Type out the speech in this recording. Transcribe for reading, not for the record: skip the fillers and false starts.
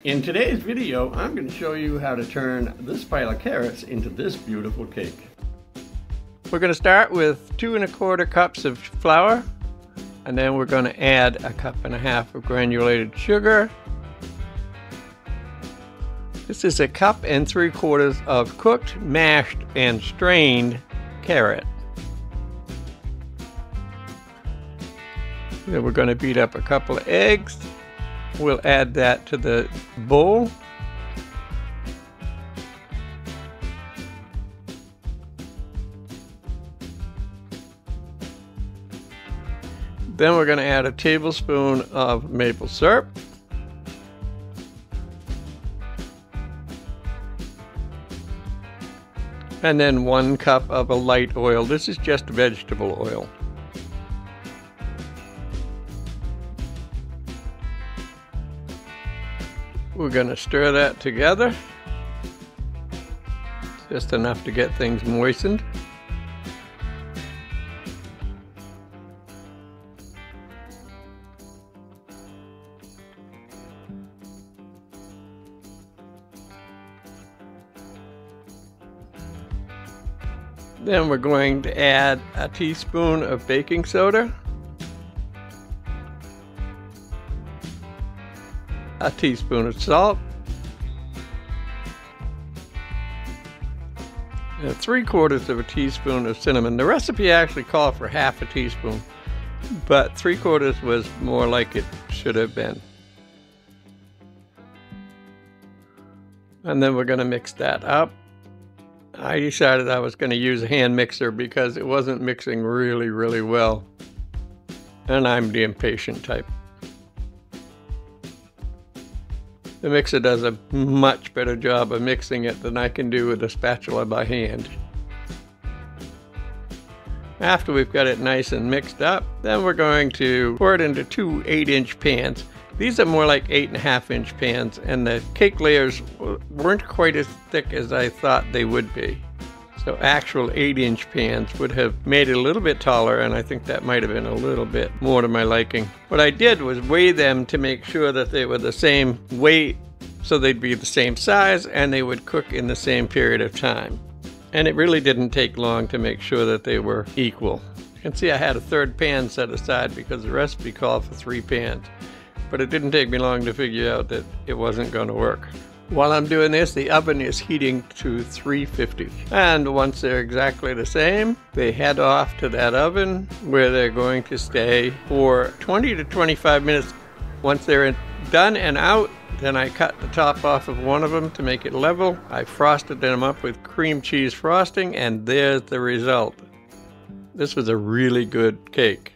In today's video, I'm going to show you how to turn this pile of carrots into this beautiful cake. We're going to start with 2 1/4 cups of flour, and then we're going to add 1.5 cups of granulated sugar. This is 1 3/4 cups of cooked, mashed, and strained carrot. Then we're going to beat up a couple of eggs. We'll add that to the bowl. Then we're going to add a tablespoon of maple syrup. And then 1 cup of a light oil. This is just vegetable oil. We're going to stir that together, just enough to get things moistened. Then we're going to add a teaspoon of baking soda, a teaspoon of salt, and 3/4 teaspoon of cinnamon. The recipe actually called for 1/2 teaspoon, but 3/4 was more like it should have been. And then we're going to mix that up. I decided I was going to use a hand mixer because it wasn't mixing really well, and I'm the impatient type. The mixer does a much better job of mixing it than I can do with a spatula by hand. After we've got it nice and mixed up, then we're going to pour it into 2 8-inch pans. These are more like 8.5-inch pans, and the cake layers weren't quite as thick as I thought they would be. So actual 8-inch pans would have made it a little bit taller, and I think that might have been a little bit more to my liking. What I did was weigh them to make sure that they were the same weight, so they'd be the same size and they would cook in the same period of time. And it really didn't take long to make sure that they were equal. You can see I had a 3rd pan set aside because the recipe called for 3 pans. But it didn't take me long to figure out that it wasn't going to work. While I'm doing this, the oven is heating to 350. And once they're exactly the same, they head off to that oven where they're going to stay for 20 to 25 minutes. Once they're done and out, then I cut the top off of one of them to make it level. I frosted them up with cream cheese frosting, and there's the result. This was a really good cake.